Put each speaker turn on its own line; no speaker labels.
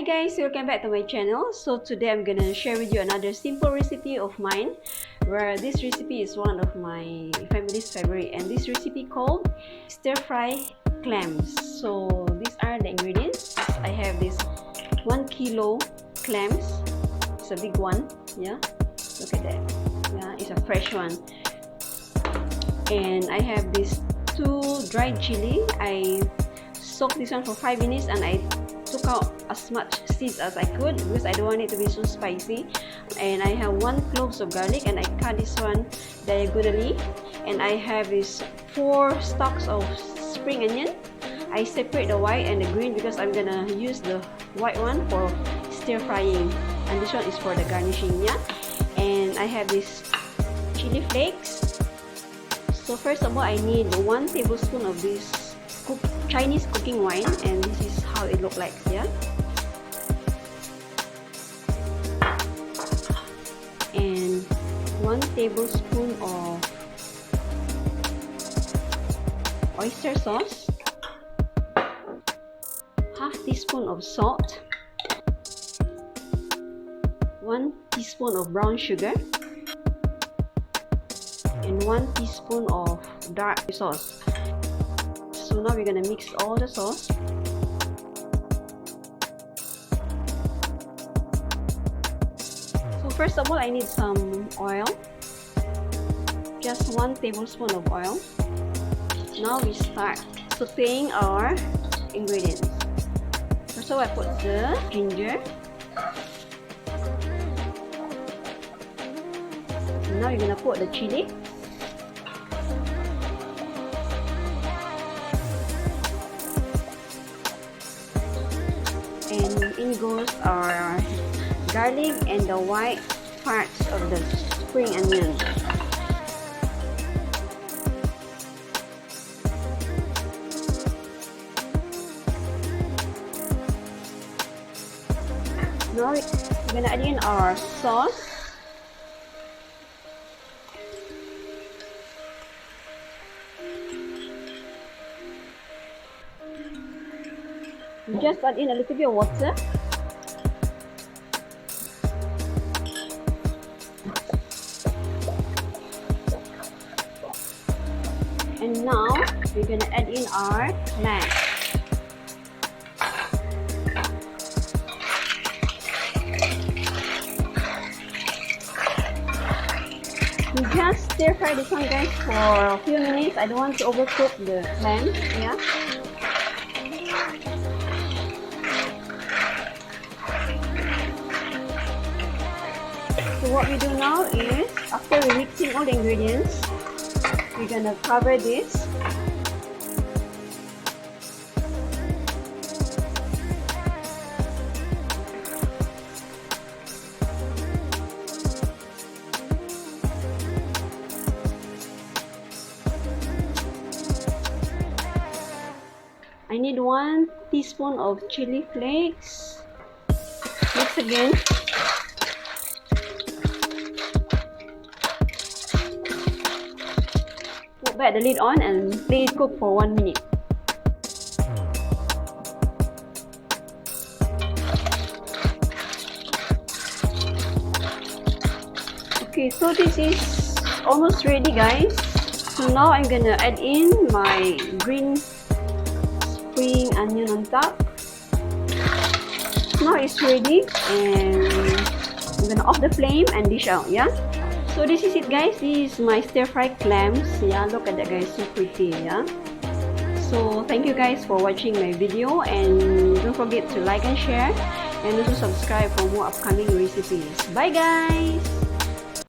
guys, welcome back to my channel. So today I'm gonna share with you another simple recipe of mine, where this recipe is one of my family's favorite, and this recipe called stir fry clams. So these are the ingredients. I have this 1 kilo clams. It's a big one. Yeah, look at that. Yeah, it's a fresh one. And I have this 2 dried chili. I soaked this one for 5 minutes and I took out as much seeds as I could because I don't want it to be so spicy. And I have 1 cloves of garlic and I cut this one diagonally. And I have this 4 stalks of spring onion. I separate the white and the green because I'm gonna use the white one for stir frying, and this one is for the garnishing. Yeah, and I have this chili flakes. So first of all, I need 1 tablespoon of this Chinese cooking wine, and this is how it looks like. Yeah, and 1 tablespoon of oyster sauce, half teaspoon of salt, 1 teaspoon of brown sugar, and 1 teaspoon of dark sauce. So now we're gonna mix all the sauce. So first of all, I need some oil, just 1 tablespoon of oil. Now we start sauteing our ingredients. First of all, I put the ginger. Now you're gonna put the chili. And in goes our garlic and the white parts of the spring onion. Now we're gonna add in our sauce. Just add in a little bit of water. And now we're gonna add in our clams. We just stir fry this one, guys, for a few minutes. I don't want to overcook the clams. Yeah. So what we do now is, after we mixing all the ingredients, we're gonna cover this. I need 1 teaspoon of chili flakes. Mix again. Put back the lid on and let it cook for 1 minute. Okay, so this is almost ready, guys. So now I'm gonna add in my green spring onion on top. Now it's ready, and I'm gonna off the flame and dish out. Yeah. So this is it, guys. This is my stir fry clams. Yeah, look at that, guys, so pretty. Yeah. So thank you guys for watching my video, and don't forget to like and share, and also subscribe for more upcoming recipes. Bye, guys.